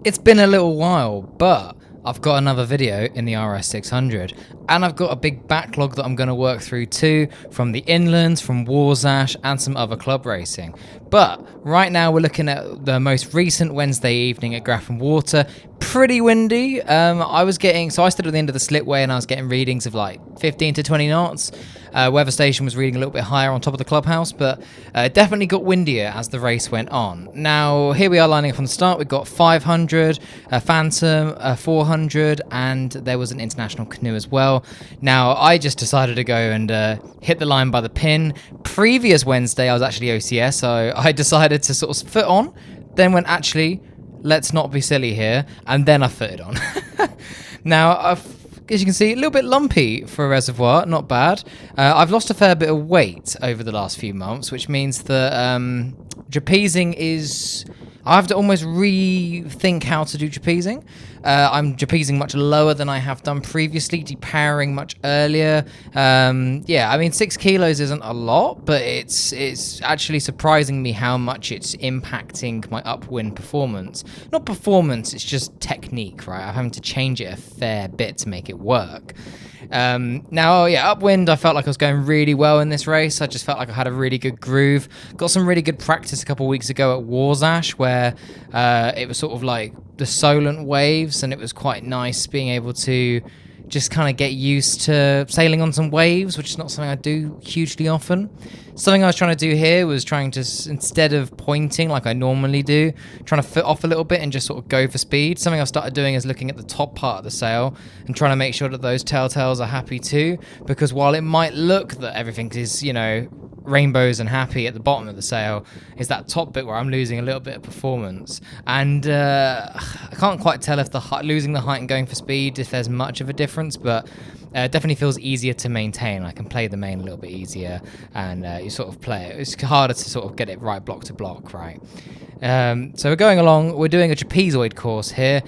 It's been a little while, but I've got another video in the RS600, and I've got a big backlog that I'm going to work through too, from the inlands, from Warsash, and some other club racing. But right now we're looking at the most recent Wednesday evening at Grafton Water. Pretty windy. I stood at the end of the slipway and I was getting readings of like 15 to 20 knots. Weather station was reading a little bit higher on top of the clubhouse, but it definitely got windier as the race went on. Now, here we are lining up from the start. We've got 500, a Phantom, a 400, and there was an international canoe as well. Now, I just decided to go and hit the line by the pin. Previous Wednesday, I was actually OCS, so I decided to sort of foot on, then went, actually, let's not be silly here, and then I footed on. Now, as you can see, a little bit lumpy for a reservoir, not bad. I've lost a fair bit of weight over the last few months, which means that trapezing is... I have to almost rethink how to do trapezing. I'm trapezing much lower than I have done previously, depowering much earlier. Yeah, I mean, 6 kilos isn't a lot, but it's actually surprising me how much it's impacting my upwind performance. Not performance, it's just technique, right? I'm having to change it a fair bit to make it work. Now, yeah, upwind, I felt like I was going really well in this race. I just felt like I had a really good groove. Got some really good practice a couple of weeks ago at Warsash, where it was sort of like the Solent waves, and it was quite nice being able to just kind of get used to sailing on some waves, which is not something I do hugely often. Something I was trying to do here was trying to, instead of pointing like I normally do, trying to foot off a little bit and just sort of go for speed. Something I've started doing is looking at the top part of the sail and trying to make sure that those telltales are happy too, because while it might look that everything is, you know, rainbows and happy at the bottom of the sail, is that top bit where I'm losing a little bit of performance. And I can't quite tell if losing the height and going for speed, if there's much of a difference, but it definitely feels easier to maintain. I can play the main a little bit easier, and you sort of play it. It's harder to sort of get it right block to block, right? So we're going along. We're doing a trapezoid course here.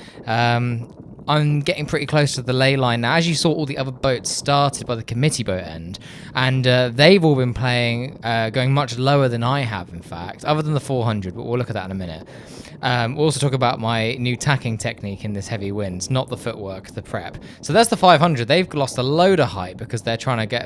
I'm getting pretty close to the ley line now. As you saw, all the other boats started by the committee boat end, and they've all been playing, going much lower than I have, in fact, other than the 400, but we'll look at that in a minute. We'll also talk about my new tacking technique in this heavy winds, not the footwork, the prep. So that's the 500. They've lost a load of height because they're trying to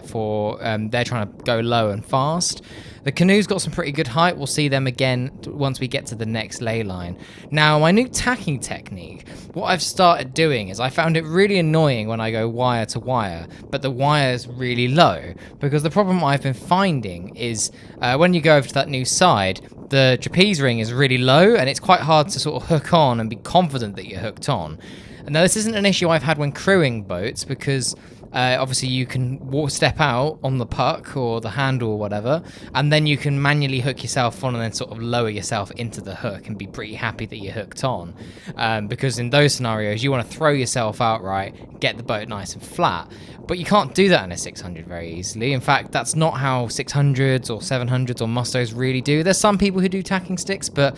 go low and fast. The canoe's got some pretty good height. We'll see them again once we get to the next ley line. Now, my new tacking technique, what I've started doing is I found it really annoying when I go wire to wire, but the wire's really low, because the problem I've been finding is when you go over to that new side, the trapeze ring is really low, and it's quite hard to sort of hook on and be confident that you're hooked on. And now, this isn't an issue I've had when crewing boats, because obviously you can step out on the puck or the handle or whatever, and then you can manually hook yourself on and then sort of lower yourself into the hook and be pretty happy that you're hooked on. Because in those scenarios, you want to throw yourself outright, get the boat nice and flat. But you can't do that in a 600 very easily. In fact, that's not how 600s or 700s or Mustos really do. There's some people who do tacking sticks, but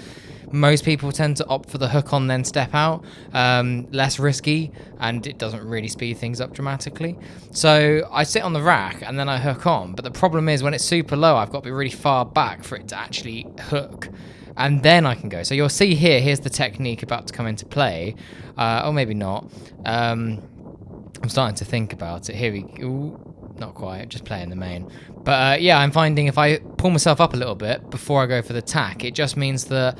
most people tend to opt for the hook on then step out. Less risky, and it doesn't really speed things up dramatically. So I sit on the rack and then I hook on, but the problem is when it's super low, I've got to be really far back for it to actually hook, and then I can go. So you'll see here's the technique about to come into play, or maybe not. I'm starting to think about it. Here we go. Not quite, just playing the main. But yeah, I'm finding if I pull myself up a little bit before I go for the tack, it just means that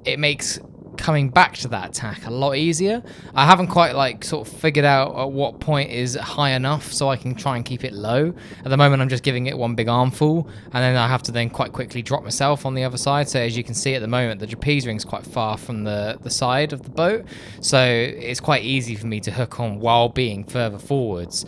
it makes coming back to that attack a lot easier. I haven't quite sort of figured out at what point is high enough so I can try and keep it low. At the moment, I'm just giving it one big armful, and then I have to then quite quickly drop myself on the other side. So as you can see at the moment, the trapeze ring's quite far from the side of the boat, so it's quite easy for me to hook on while being further forwards.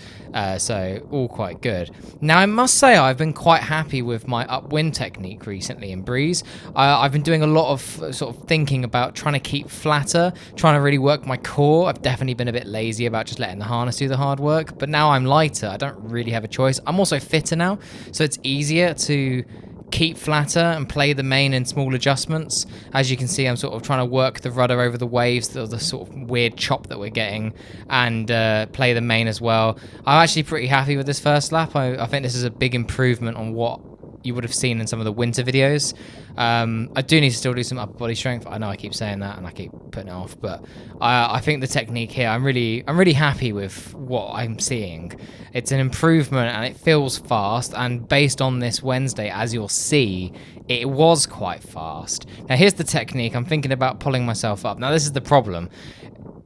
So all quite good. Now, I must say I've been quite happy with my upwind technique recently in Breeze. I've been doing a lot of sort of thinking about trying to keep flatter, trying to really work my core. I've definitely been a bit lazy about just letting the harness do the hard work, but now I'm lighter. I don't really have a choice. I'm also fitter now, so it's easier to keep flatter and play the main in small adjustments. As you can see, I'm sort of trying to work the rudder over the waves, the sort of weird chop that we're getting, and play the main as well. I'm actually pretty happy with this first lap. I think this is a big improvement on what you would have seen in some of the winter videos. I do need to still do some upper body strength. I know I keep saying that and I keep putting it off, but I think the technique here, I'm really happy with what I'm seeing. It's an improvement and it feels fast, and based on this Wednesday, as you'll see, it was quite fast. Now here's the technique. I'm thinking about pulling myself up. Now this is the problem.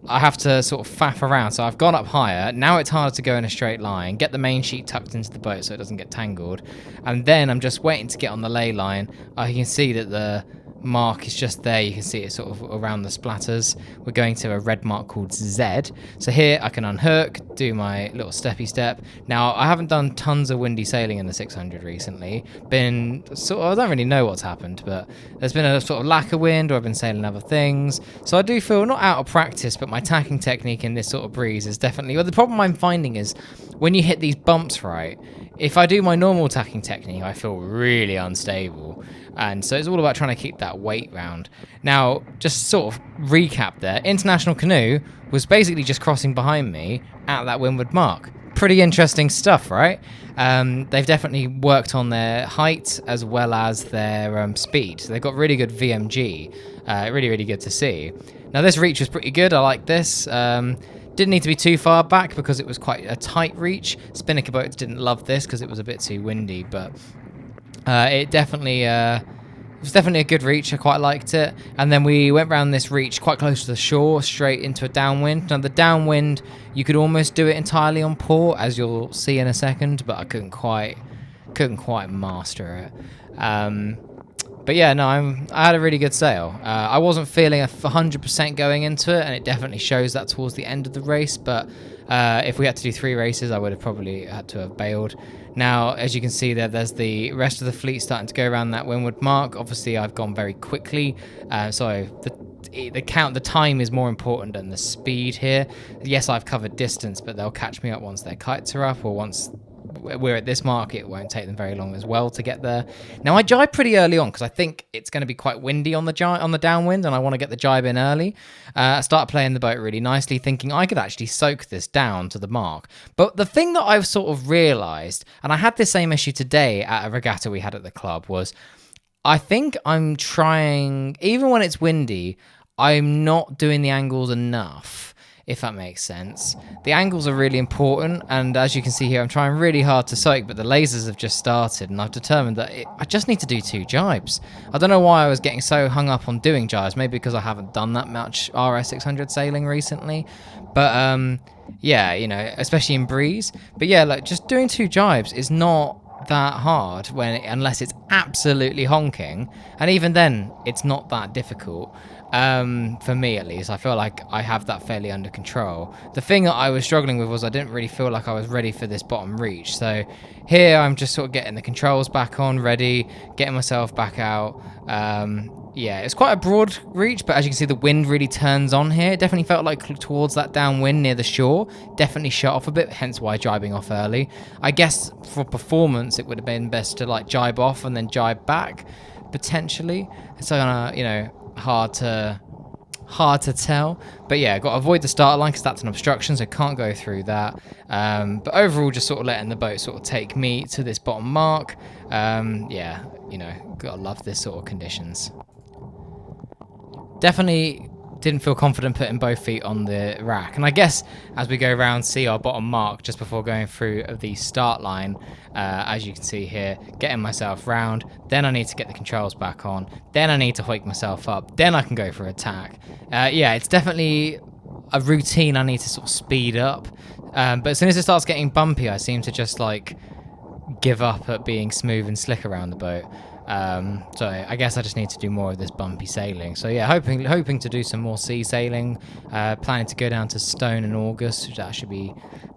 I have to sort of faff around, so I've gone up higher. Now it's harder to go in a straight line, get the main sheet tucked into the boat so it doesn't get tangled, and then I'm just waiting to get on the lay line. You can see that the mark is just there. You can see it sort of around the splatters. We're going to a red mark called Z. So here I can unhook, do my little steppy step. Now I haven't done tons of windy sailing in the 600 recently. I don't really know what's happened, but there's been a sort of lack of wind, or I've been sailing other things. So I do feel not out of practice, but my tacking technique in this sort of breeze is definitely, well, the problem I'm finding is when you hit these bumps right, if I do my normal tacking technique, I feel really unstable. And so it's all about trying to keep that weight round. Now, just sort of recap there, International Canoe was basically just crossing behind me at that windward mark. Pretty interesting stuff, right? They've definitely worked on their height as well as their speed. So they've got really good VMG. Really good to see. Now, this reach was pretty good. I like this. Didn't need to be too far back because it was quite a tight reach. Spinnaker boats didn't love this because it was a bit too windy, but it was definitely a good reach. I quite liked it. And then we went around this reach quite close to the shore, straight into a downwind. Now the downwind, you could almost do it entirely on port, as you'll see in a second, but I couldn't quite master it. But yeah, no, I had a really good sail. I wasn't feeling 100% going into it, and it definitely shows that towards the end of the race. But if we had to do 3 races, I would have probably had to have bailed. Now, as you can see there's the rest of the fleet starting to go around that windward mark. Obviously, I've gone very quickly, so the time is more important than the speed here. Yes, I've covered distance, but they'll catch me up once their kites are up, or once we're at this mark. It won't take them very long as well to get there. Now I jibe pretty early on because I think it's going to be quite windy on the downwind, and I want to get the jibe in early. Start playing the boat really nicely, thinking I could actually soak this down to the mark. But the thing that I've sort of realised, and I had the same issue today at a regatta we had at the club, was I think I'm trying, even when it's windy, I'm not doing the angles enough, if that makes sense. The angles are really important, and as you can see here, I'm trying really hard to soak, but the lasers have just started, and I've determined that I just need to do 2 jibes. I don't know why I was getting so hung up on doing jibes, maybe because I haven't done that much RS600 sailing recently, but yeah, you know, especially in breeze. But yeah, like, just doing 2 jibes is not that hard unless it's absolutely honking, and even then it's not that difficult. For me at least, I feel like I have that fairly under control. The thing that I was struggling with was I didn't really feel like I was ready for this bottom reach. So here I'm just sort of getting the controls back on, ready, getting myself back out. Yeah, it's quite a broad reach, but as you can see, the wind really turns on here. It definitely felt like towards that downwind near the shore. Definitely shut off a bit, hence why jibing off early. I guess for performance, it would have been best to like jibe off and then jibe back, potentially. It's you know, hard to tell, but yeah, got to avoid the start line because that's an obstruction, so can't go through that. But overall, just sort of letting the boat sort of take me to this bottom mark. Yeah, you know, gotta love this sort of conditions. Definitely didn't feel confident putting both feet on the rack, and I guess as we go around, see our bottom mark just before going through the start line. As you can see here, getting myself round, then I need to get the controls back on, then I need to hoik myself up, then I can go for attack. Yeah, it's definitely a routine I need to sort of speed up, but as soon as it starts getting bumpy, I seem to just like give up at being smooth and slick around the boat. So I guess I just need to do more of this bumpy sailing. So yeah, hoping to do some more sea sailing. Planning to go down to Stone in August, which that should be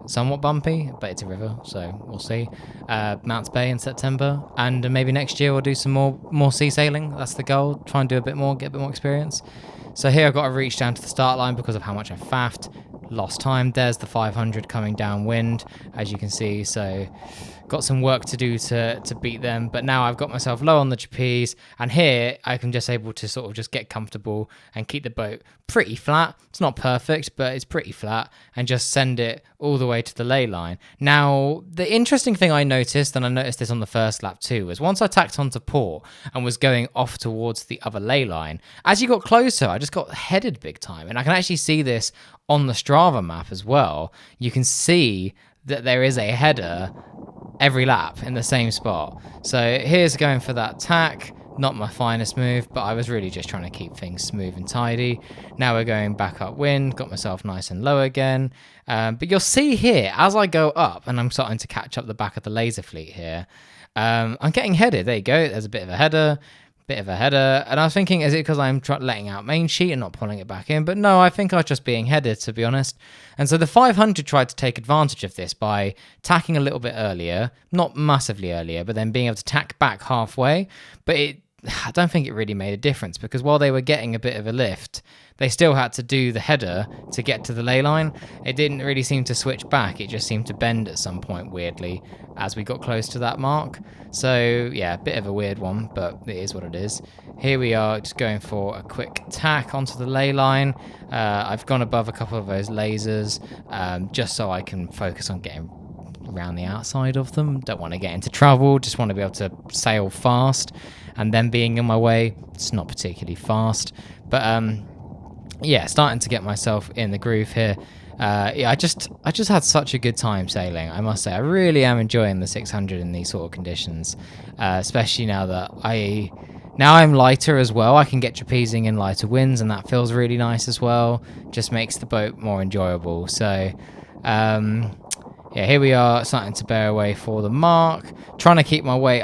somewhat bumpy, but it's a river, so we'll see. Mounts Bay in September, and maybe next year we'll do some more sea sailing. That's the goal. Try and do a bit more, get a bit more experience. So here I've got to reach down to the start line because of how much I faffed. Lost time. There's the 500 coming downwind, as you can see. So got some work to do to beat them, but now I've got myself low on the trapeze, and here I can just able to sort of just get comfortable and keep the boat pretty flat. It's not perfect, but it's pretty flat, and just send it all the way to the ley line. Now, the interesting thing I noticed, and I noticed this on the first lap too, was once I tacked onto port and was going off towards the other ley line, as you got closer, I just got headed big time, and I can actually see this on the Strava map as well. You can see that there is a header every lap in the same spot. So here's going for that tack. Not my finest move, but I was really just trying to keep things smooth and tidy. Now we're going back upwind, got myself nice and low again. But you'll see here, as I go up, and I'm starting to catch up the back of the laser fleet here, I'm getting headed. There you go. There's a bit of a header. And I was thinking, is it because I'm letting out main sheet and not pulling it back in? But no, I think I was just being headed, to be honest. And so the 500 tried to take advantage of this by tacking a little bit earlier, not massively earlier, but then being able to tack back halfway. But I don't think it really made a difference, because while they were getting a bit of a lift, they still had to do the header to get to the ley line. It didn't really seem to switch back. It just seemed to bend at some point weirdly as we got close to that mark. So yeah, a bit of a weird one, but it is what it is. Here we are just going for a quick tack onto the ley line. I've gone above a couple of those lasers just so I can focus on getting around the outside of them. Don't want to get into trouble, just want to be able to sail fast. And then being in my way, it's not particularly fast. But yeah, starting to get myself in the groove here. Yeah, I just had such a good time sailing, I must say. I really am enjoying the 600 in these sort of conditions, especially now that I'm lighter as well. I can get trapezing in lighter winds, and that feels really nice as well. Just makes the boat more enjoyable. So yeah, here we are, starting to bear away for the mark, trying to keep my weight.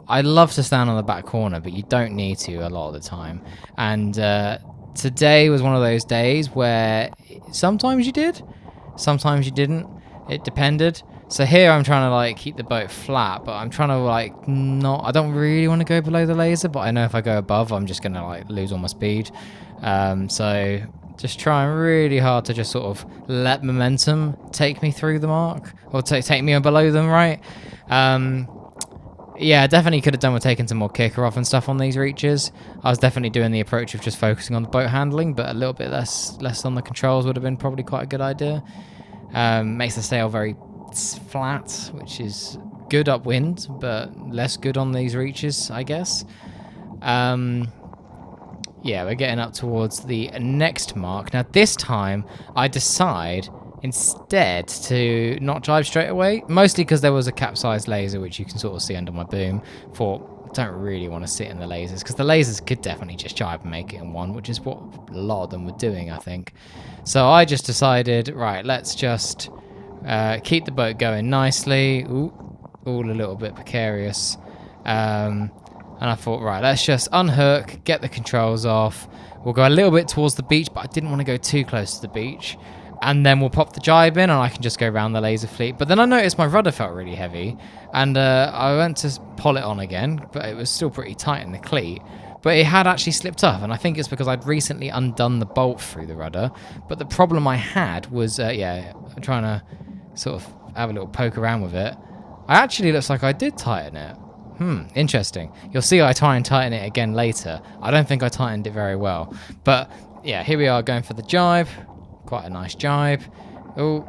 I love to stand on the back corner, but you don't need to a lot of the time. And today was one of those days where sometimes you did, sometimes you didn't. It depended. So here I'm trying to like keep the boat flat, but I'm trying to like I don't really want to go below the laser, but I know if I go above, I'm just gonna like lose all my speed. So just trying really hard to just sort of let momentum take me through the mark, or take me below them, right? Yeah, definitely could have done with taking some more kicker off and stuff on these reaches. I was definitely doing the approach of just focusing on the boat handling, but a little bit less on the controls would have been probably quite a good idea. Makes the sail very flat, which is good upwind, but less good on these reaches, I guess. Yeah, we're getting up towards the next mark. Now, this time, I decide instead to not drive straight away, mostly because there was a capsized laser, which you can sort of see under my boom. I don't really want to sit in the lasers, because the lasers could definitely just jibe and make it in one, which is what a lot of them were doing, I think. So I just decided, right, let's just keep the boat going nicely. Ooh, all a little bit precarious. And I thought, right, let's just unhook, get the controls off. We'll go a little bit towards the beach, but I didn't want to go too close to the beach. And then we'll pop the jibe in, and I can just go around the laser fleet. But then I noticed my rudder felt really heavy, and I went to pull it on again, but it was still pretty tight in the cleat. But it had actually slipped off, and I think it's because I'd recently undone the bolt through the rudder. But the problem I had was, yeah, trying to sort of have a little poke around with it. Actually looks like I did tighten it. Interesting. You'll see I try and tighten it again later. I don't think I tightened it very well. But yeah, here we are going for the jibe. Quite a nice jibe. Oh,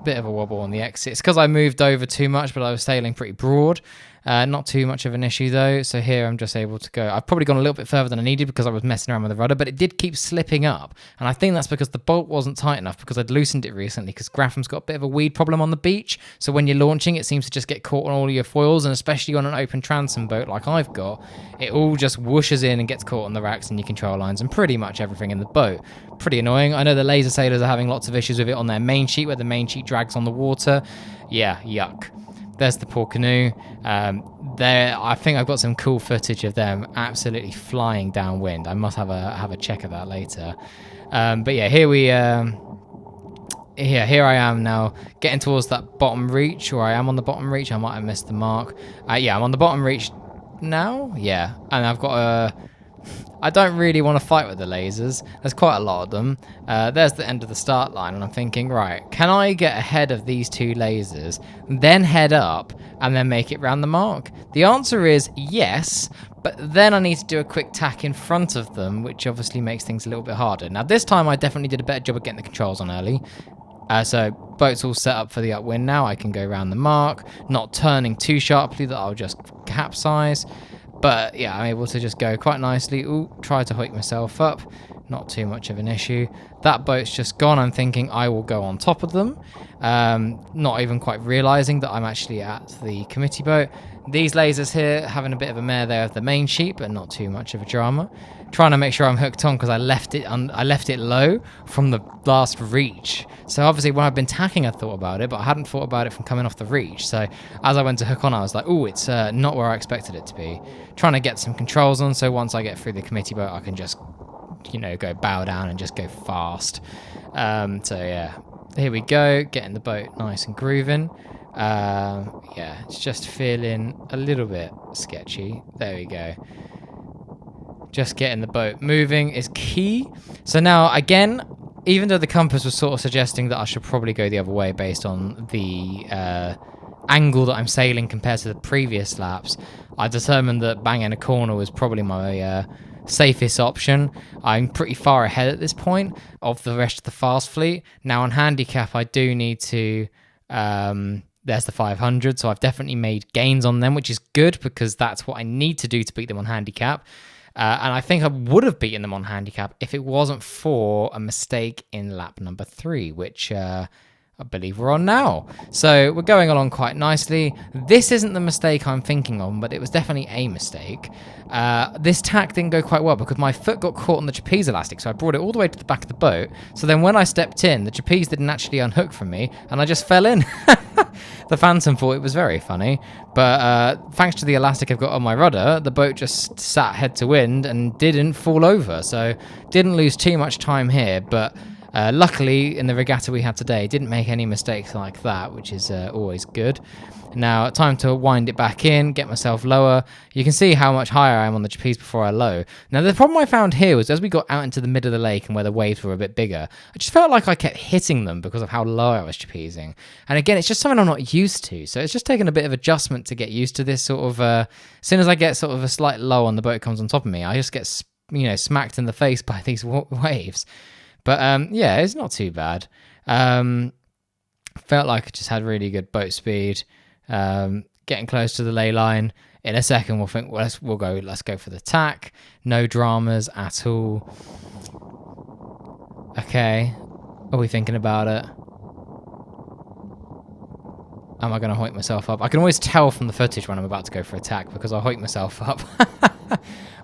bit of a wobble on the exit. It's because I moved over too much, but I was sailing pretty broad. Not too much of an issue though. So here I'm just able to go. I've probably gone a little bit further than I needed because I was messing around with the rudder, but it did keep slipping up. And I think that's because the bolt wasn't tight enough, because I'd loosened it recently, because Grafham's got a bit of a weed problem on the beach. So when you're launching, it seems to just get caught on all of your foils, and especially on an open transom boat like I've got, it all just whooshes in and gets caught on the racks and your control lines and pretty much everything in the boat. Pretty annoying. I know the laser sailors are having lots of issues with it on their main sheet, where the main sheet drags on the water. Yeah, yuck. There's the poor canoe. I think I've got some cool footage of them absolutely flying downwind. I must have a check of that later. But yeah, here I am now, getting towards that bottom reach, or I am on the bottom reach. I might have missed the mark. Yeah, I'm on the bottom reach now. Yeah, and I've got a I don't really want to fight with the lasers. There's quite a lot of them. There's the end of the start line, and I'm thinking, right, can I get ahead of these 2 lasers, then head up, and then make it round the mark? The answer is yes, but then I need to do a quick tack in front of them, which obviously makes things a little bit harder. Now, this time I definitely did a better job of getting the controls on early. So boat's all set up for the upwind now. I can go around the mark, not turning too sharply that I'll just capsize. But yeah, I'm able to just go quite nicely. Ooh, try to hook myself up. Not too much of an issue. That boat's just gone. I'm thinking I will go on top of them. Not even quite realizing that I'm actually at the committee boat. These lasers here having a bit of a mare there of the main sheet, but not too much of a drama. Trying to make sure I'm hooked on because I left it low from the last reach. So obviously when I've been tacking, I thought about it, but I hadn't thought about it from coming off the reach. So as I went to hook on, I was like, oh, it's not where I expected it to be. Trying to get some controls on, so once I get through the committee boat, I can just, go bow down and just go fast. So yeah, here we go, getting the boat nice and grooving. Yeah, it's just feeling a little bit sketchy. There we go. Just getting the boat moving is key. So now, again, even though the compass was sort of suggesting that I should probably go the other way based on the angle that I'm sailing compared to the previous laps, I determined that banging a corner was probably my safest option. I'm pretty far ahead at this point of the rest of the fast fleet. Now on handicap, I do need to... there's the 500, so I've definitely made gains on them, which is good because that's what I need to do to beat them on handicap. And I think I would have beaten them on handicap if it wasn't for a mistake in lap number 3, which I believe we're on now. So we're going along quite nicely. This isn't the mistake I'm thinking of, but it was definitely a mistake. This tack didn't go quite well because my foot got caught on the trapeze elastic, so I brought it all the way to the back of the boat. So then when I stepped in, the trapeze didn't actually unhook from me, and I just fell in. The Phantom thought it was very funny, but thanks to the elastic I've got on my rudder, the boat just sat head to wind and didn't fall over, so didn't lose too much time here, but luckily in the regatta we had today, didn't make any mistakes like that, which is always good. Now, time to wind it back in, get myself lower. You can see how much higher I am on the trapeze before I low. Now, the problem I found here was as we got out into the middle of the lake and where the waves were a bit bigger, I just felt like I kept hitting them because of how low I was trapezing. And again, it's just something I'm not used to. So it's just taken a bit of adjustment to get used to this sort of... as soon as I get sort of a slight low on the boat comes on top of me, I just get, smacked in the face by these waves. But yeah, it's not too bad. Felt like I just had really good boat speed. Getting close to the ley line. In a second, we'll think, well, let's go for the tack. No dramas at all. Okay. Are we thinking about it? Am I going to hoik myself up? I can always tell from the footage when I'm about to go for a tack because I hoik myself up.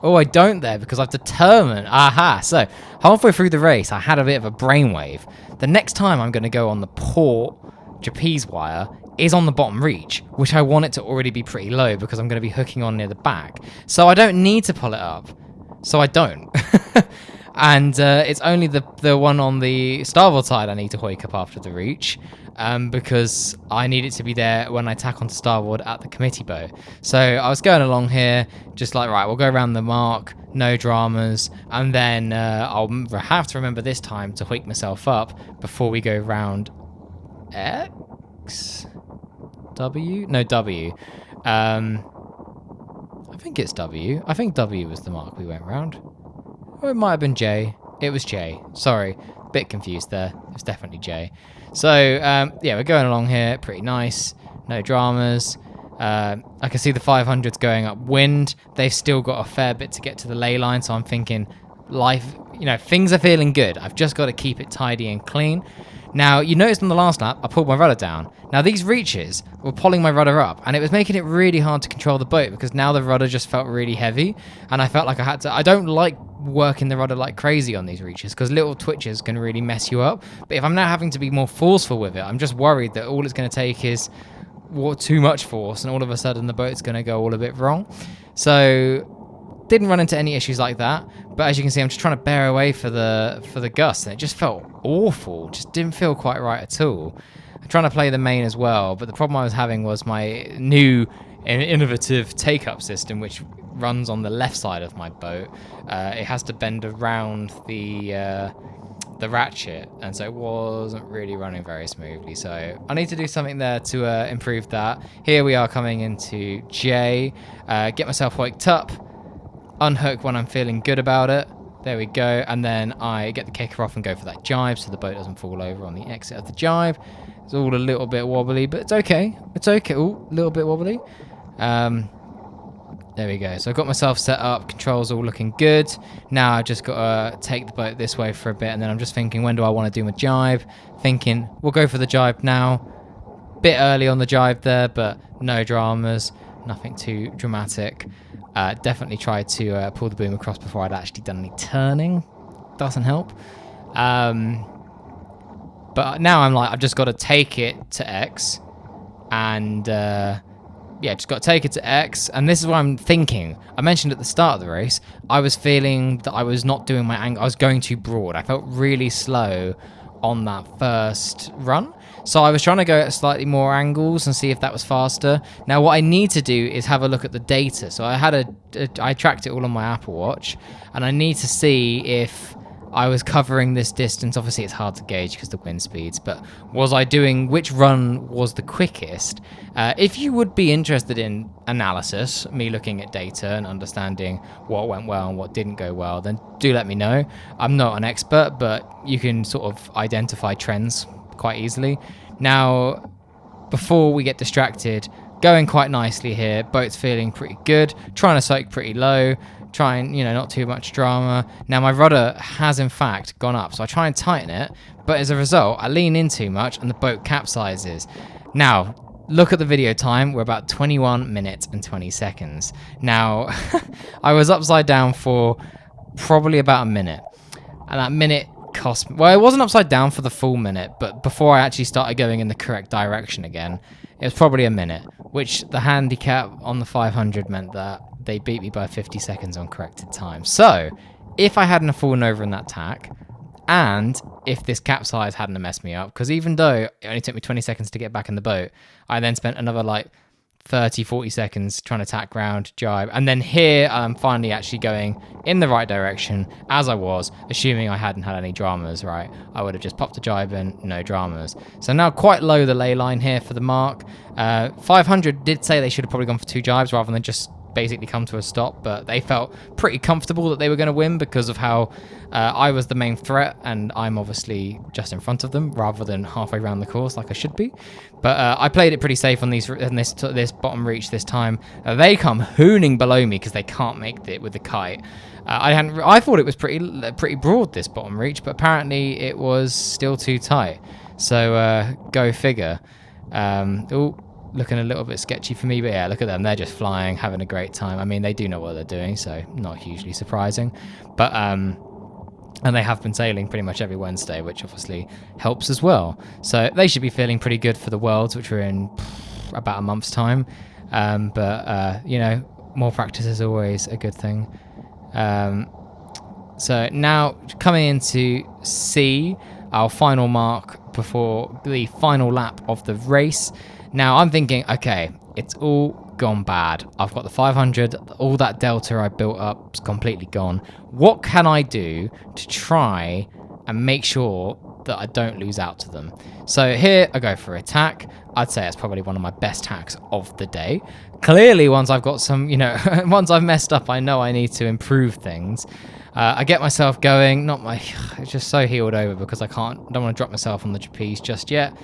Oh, I don't there because I've determined. Aha. So halfway through the race, I had a bit of a brainwave. The next time I'm going to go on the port trapeze wire is on the bottom reach, which I want it to already be pretty low because I'm going to be hooking on near the back. So I don't need to pull it up. So I don't. And it's only the one on the starboard side I need to hoik up after the reach, because I need it to be there when I tack onto starboard at the committee boat. So I was going along here, just like, right, we'll go around the mark, no dramas, and then I'll have to remember this time to hoik myself up before we go round X? W? No, W. I think it's W. I think W was the mark we went round. Or it might have been J. It was J. Sorry. Bit confused there. It was definitely J. So, yeah, we're going along here. Pretty nice. No dramas. I can see the 500s going upwind. They've still got a fair bit to get to the ley line, so I'm thinking life, things are feeling good. I've just got to keep it tidy and clean. Now, you noticed on the last lap, I pulled my rudder down. Now, these reaches were pulling my rudder up, and it was making it really hard to control the boat because now the rudder just felt really heavy, and I felt like I had to... I don't like working the rudder like crazy on these reaches because little twitches can really mess you up. But if I'm now having to be more forceful with it, I'm just worried that all it's going to take is too much force, and all of a sudden the boat's going to go all a bit wrong. So... didn't run into any issues like that, but as you can see, I'm just trying to bear away for the gust, and it just felt awful. Just didn't feel quite right at all. I'm trying to play the main as well, but the problem I was having was my new an innovative take-up system which runs on the left side of my boat. It has to bend around the ratchet, and so it wasn't really running very smoothly. So I need to do something there to improve that. Here we are coming into J. Get myself waked up, unhook when I'm feeling good about it. There we go, and then I get the kicker off and go for that jibe so the boat doesn't fall over on the exit of the jibe. It's all a little bit wobbly, but it's okay. It's okay. Ooh, a little bit wobbly. There we go. So I've got myself set up. Controls all looking good. Now I've just got to take the boat this way for a bit, and then I'm just thinking, when do I want to do my jibe? Thinking, we'll go for the jibe now. Bit early on the jibe there, but no dramas. Nothing too dramatic. Definitely tried to pull the boom across before I'd actually done any turning. Doesn't help. But now I'm like, I've just got to take it to X. And, just got to take it to X. And this is what I'm thinking. I mentioned at the start of the race, I was feeling that I was not doing my angle. I was going too broad. I felt really slow on that first run. So I was trying to go at slightly more angles and see if that was faster. Now what I need to do is have a look at the data. So I tracked it all on my Apple Watch, and I need to see if I was covering this distance. Obviously it's hard to gauge because the wind speeds, but which run was the quickest? If you would be interested in analysis, me looking at data and understanding what went well and what didn't go well, then do let me know. I'm not an expert, but you can sort of identify trends quite easily. Now, before we get distracted, going quite nicely here, boat's feeling pretty good, trying to soak pretty low, trying, not too much drama. Now my rudder has in fact gone up, so I try and tighten it, but as a result I lean in too much and the boat capsizes. Now look at the video time, we're about 21 minutes and 20 seconds. Now I was upside down for probably about a minute, and that minute cost me, well, it wasn't upside down for the full minute, but before I actually started going in the correct direction again, it was probably a minute, which the handicap on the 500 meant that they beat me by 50 seconds on corrected time. So if I hadn't fallen over in that tack, and if this capsize hadn't messed me up, because even though it only took me 20 seconds to get back in the boat, I then spent another 30-40 seconds trying to tack round, jibe, and then here I'm finally actually going in the right direction, as I was, assuming I hadn't had any dramas, right? I would have just popped a jibe in, no dramas. So now quite low the ley line here for the mark. 500 did say they should have probably gone for 2 jibes rather than just basically come to a stop, but they felt pretty comfortable that they were going to win because of how I was the main threat, and I'm obviously just in front of them rather than halfway around the course like I should be. But I played it pretty safe on this bottom reach this time. They come hooning below me because they can't make it with the kite. I thought it was pretty broad, this bottom reach, but apparently it was still too tight. So go figure. Looking a little bit sketchy for me, but yeah, look at them. They're just flying, having a great time. I mean, they do know what they're doing, so not hugely surprising. But and they have been sailing pretty much every Wednesday, which obviously helps as well. So they should be feeling pretty good for the Worlds, which are in about a month's time. But more practice is always a good thing. So now coming into C, our final mark before the final lap of the race. Now I'm thinking, okay, it's all gone bad. I've got the 500, all that delta I built up is completely gone. What can I do to try and make sure that I don't lose out to them? So here I go for a tack. I'd say it's probably one of my best tacks of the day. Clearly, once I've got some, once I've messed up, I know I need to improve things. I get myself going, it's just so healed over because I don't want to drop myself on the trapeze just yet.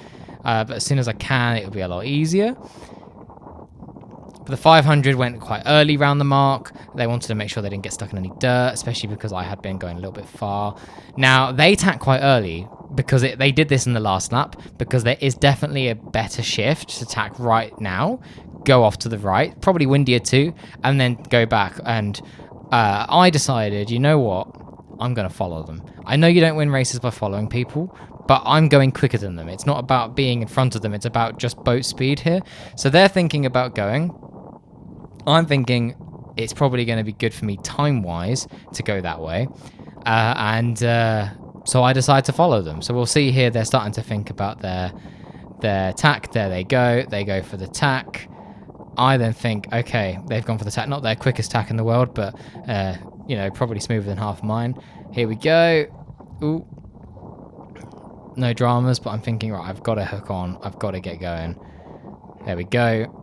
But as soon as I can, it'll be a lot easier. But the 500 went quite early round the mark. They wanted to make sure they didn't get stuck in any dirt, especially because I had been going a little bit far. Now, they tacked quite early because they did this in the last lap, because there is definitely a better shift to tack right now, go off to the right, probably windier too, and then go back. And I decided, you know what? I'm going to follow them. I know you don't win races by following people, but I'm going quicker than them. It's not about being in front of them. It's about just boat speed here. So they're thinking about going. I'm thinking it's probably going to be good for me time-wise to go that way. So I decide to follow them. So we'll see here they're starting to think about their tack. There they go. They go for the tack. I then think, okay, they've gone for the tack. Not their quickest tack in the world, but, you know, probably smoother than half of mine. Here we go. Ooh. No dramas, but I'm thinking, right, I've got to hook on. I've got to get going. There we go.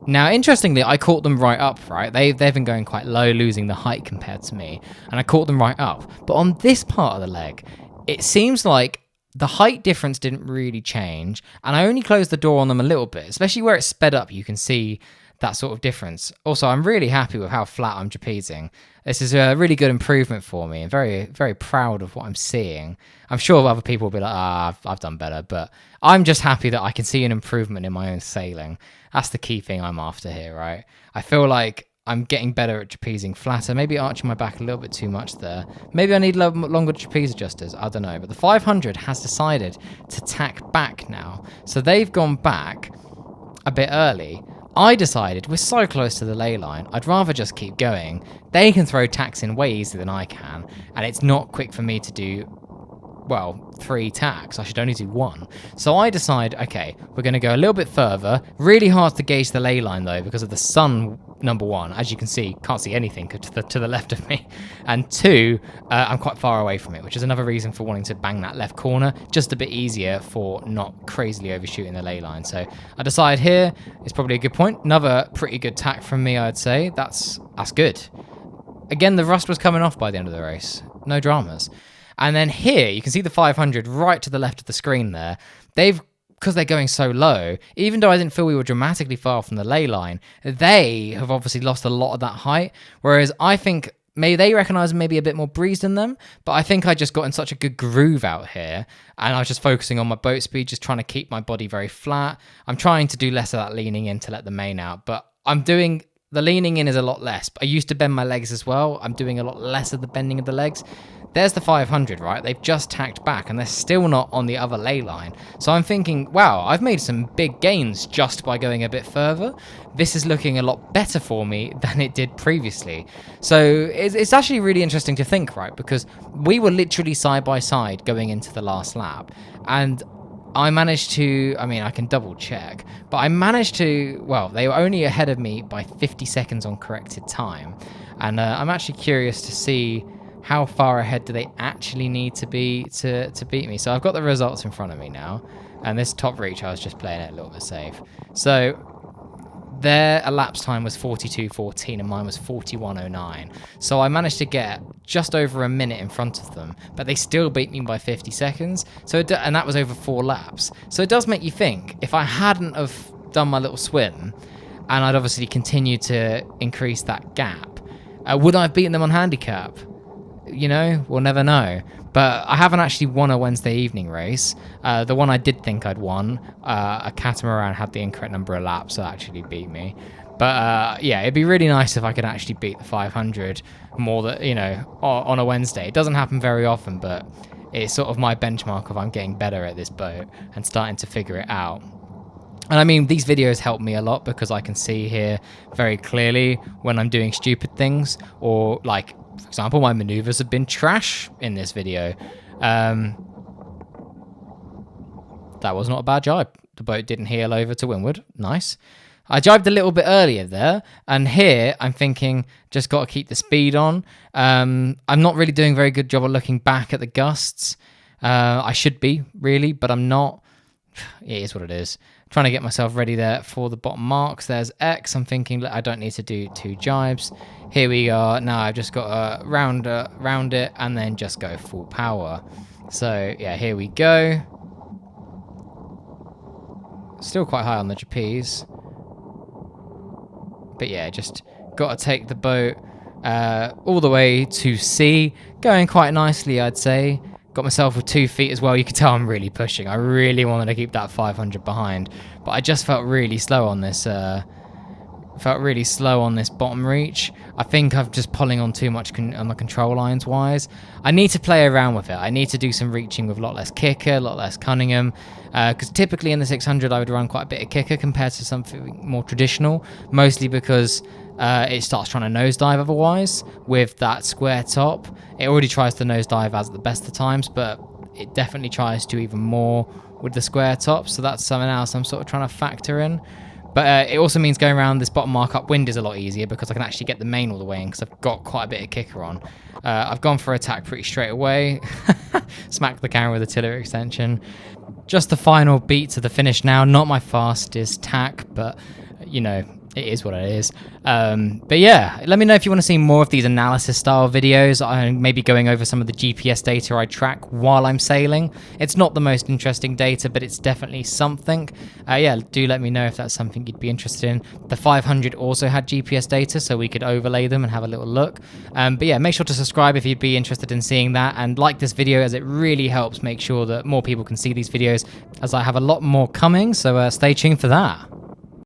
Now, interestingly, I caught them right up, right? They've been going quite low, losing the height compared to me, and I caught them right up. But on this part of the leg, it seems like the height difference didn't really change, and I only closed the door on them a little bit, especially where it's sped up. You can see that sort of difference. Also, I'm really happy with how flat I'm trapezing. This is a really good improvement for me, and very, very proud of what I'm seeing. I'm sure other people will be like, I've done better, but I'm just happy that I can see an improvement in my own sailing. That's the key thing I'm after here, right? I feel like I'm getting better at trapezing flatter, maybe arching my back a little bit too much there. Maybe I need longer trapeze adjusters, I don't know. But the 500 has decided to tack back now. So they've gone back a bit early. I decided, we're so close to the ley line, I'd rather just keep going. They can throw tacks in way easier than I can, and it's not quick for me to do, well, 3 tacks. I should only do 1. So I decide, okay, we're going to go a little bit further. Really hard to gauge the ley line, though, because of the sun, number 1. As you can see, can't see anything to the left of me. And 2, I'm quite far away from it, which is another reason for wanting to bang that left corner, just a bit easier for not crazily overshooting the ley line. So I decide here, it's probably a good point. Another pretty good tack from me, I'd say. That's good. Again, the rust was coming off by the end of the race. No dramas. And then here, you can see the 500 right to the left of the screen there. Because they're going so low, even though I didn't feel we were dramatically far from the ley line, they have obviously lost a lot of that height. Whereas I think maybe they recognise maybe a bit more breeze than them, but I think I just got in such a good groove out here, and I was just focusing on my boat speed, just trying to keep my body very flat. I'm trying to do less of that leaning in to let the main out, but the leaning in is a lot less. I used to bend my legs as well. I'm doing a lot less of the bending of the legs. There's the 500, right? They've just tacked back, and they're still not on the other ley line. So I'm thinking, wow, I've made some big gains just by going a bit further. This is looking a lot better for me than it did previously. So it's actually really interesting to think, right? Because we were literally side by side going into the last lap, and I managed to, I mean, I can double check, but I managed to, well, they were only ahead of me by 50 seconds on corrected time. And I'm actually curious to see how far ahead do they actually need to be to beat me. So I've got the results in front of me now. And this top reach, I was just playing it a little bit safe. So their elapsed time was 42.14 and mine was 41.09. So I managed to get just over a minute in front of them, but they still beat me by 50 seconds. And that was over 4 laps. So it does make you think, if I hadn't have done my little swim, and I'd obviously continued to increase that gap, would I have beaten them on handicap? You know, we'll never know. But I haven't actually won a Wednesday evening race. The one I did think I'd won, a catamaran had the incorrect number of laps, so that actually beat me. But yeah, it'd be really nice if I could actually beat the 500 more that, you know, on a Wednesday. It doesn't happen very often, but it's sort of my benchmark of I'm getting better at this boat and starting to figure it out. And I mean, these videos help me a lot because I can see here very clearly when I'm doing stupid things, or like, for example, my maneuvers have been trash in this video. That was not a bad jibe. The boat didn't heel over to windward. Nice. I jibed a little bit earlier there, and here I'm thinking just got to keep the speed on. I'm not really doing a very good job of looking back at the gusts. I should be, really, but I'm not. It is what it is. Trying to get myself ready there for the bottom marks. There's X. I'm thinking I don't need to do 2 jibes. Here we are. Now I've just got to round it and then just go full power. So yeah, here we go. Still quite high on the trapeze. But yeah, just got to take the boat all the way to C. Going quite nicely, I'd say. Got myself with 2 feet as well. You can tell I'm really pushing. I really wanted to keep that 500 behind, but I just felt really slow on this. Bottom reach. I think I'm just pulling on too much on the control lines wise. I need to play around with it. I need to do some reaching with a lot less kicker, a lot less Cunningham. Because typically in the 600 I would run quite a bit of kicker compared to something more traditional, mostly because it starts trying to nosedive otherwise with that square top. It already tries to nosedive as at the best of times, but it definitely tries to even more with the square top. So that's something else I'm sort of trying to factor in. But it also means going around this bottom markup wind is a lot easier because I can actually get the main all the way in because I've got quite a bit of kicker on. I've gone for attack pretty straight away. Smack the camera with a tiller extension. Just the final beat to the finish now. Not my fastest tack, but you know, it is what it is. But yeah, let me know if you want to see more of these analysis style videos. I'm maybe going over some of the GPS data I track while I'm sailing. It's not the most interesting data, but it's definitely something. Yeah, do let me know if that's something you'd be interested in. The 500 also had GPS data, so we could overlay them and have a little look. But yeah, make sure to subscribe if you'd be interested in seeing that, and like this video as it really helps make sure that more people can see these videos, as I have a lot more coming, so stay tuned for that.